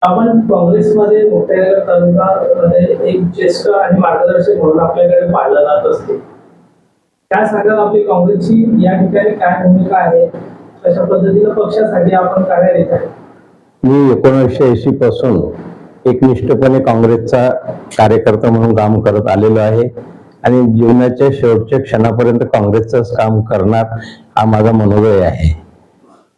आपण काँग्रेसमध्ये मुक्ताईनगर तालुक्यामध्ये एक ज्येष्ठ आणि मार्गदर्शक म्हणून आपल्याकडे पाहिलं जात असते. काय सांगाल आपली काँग्रेसची या ठिकाणी काय भूमिका आहे, कशा पद्धतीने पक्षासाठी आपण कार्यरत आहे? मी 1980 पासून एकनिष्ठपणे काँग्रेसचा कार्यकर्ता म्हणून काम करत आलेलो आहे आणि जीवनाच्या शेवटच्या क्षणापर्यंत काँग्रेसचंच काम करणार हा माझा मनोदय आहे.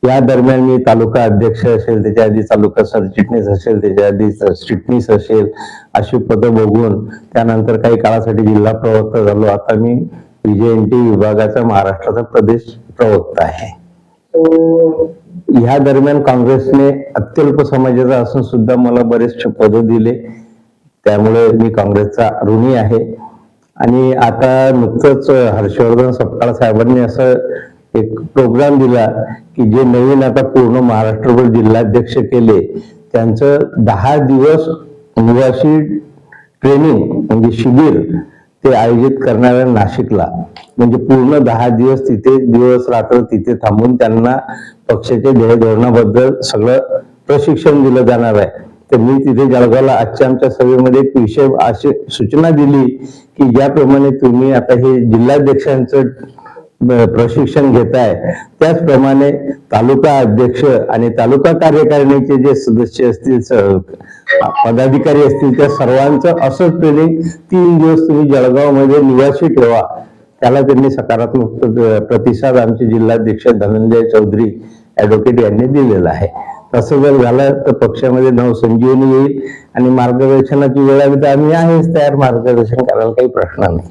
या दरम्यान मी तालुका अध्यक्ष असेल, त्याच्या आधी तालुका सरचिटणीस असेल, त्याच्या आधी चिटणीस असेल, अशी पदं बघून त्यानंतर काही काळासाठी जिल्हा प्रवक्ता झालो. आता मी PJNT विभागाचा महाराष्ट्राचा प्रदेश प्रवक्ता आहे. ह्या दरम्यान काँग्रेसने अत्यल्प समाजाचा असून सुद्धा मला बरेचसे पदं दिले, त्यामुळे मी काँग्रेसचा ऋणी आहे. आणि आता नुकतंच हर्षवर्धन सपकाळ साहेबांनी असं एक प्रोग्राम दिला की जे नवीन आता पूर्ण महाराष्ट्रभर जिल्हाध्यक्ष केले त्यांचं 10 दिवस निवासी ट्रेनिंग म्हणजे शिबिर ते आयोजित करणाऱ्या नाशिकला, म्हणजे पूर्ण 10 दिवस तिथे दिवस रात्र तिथे थांबून त्यांना पक्षाच्या ध्येय धोरणाबद्दल सगळं प्रशिक्षण दिलं जाणार आहे. तर मी तिथे जळगावला आजच्या आमच्या सभेमध्ये एक विषय अशी सूचना दिली की ज्याप्रमाणे तुम्ही आता हे जिल्हाध्यक्षांचं प्रशिक्षण घेताय त्याचप्रमाणे तालुका अध्यक्ष आणि तालुका कार्यकारिणीचे जे सदस्य असतील, पदाधिकारी असतील, त्या सर्वांचं असंच ट्रेनिंग 3 दिवस तुम्ही जळगावमध्ये निवासी ठेवा. त्याला त्यांनी सकारात्मक प्रतिसाद आमचे जिल्हाध्यक्ष धनंजय चौधरी ऍडव्होकेट यांनी दिलेला आहे. तसं जर झालं तर पक्षामध्ये नवसंजीवनी येईल आणि मार्गदर्शनाची वेळ आली तर आम्ही आहेच तयार मार्गदर्शन करायला, काही प्रश्न नाही.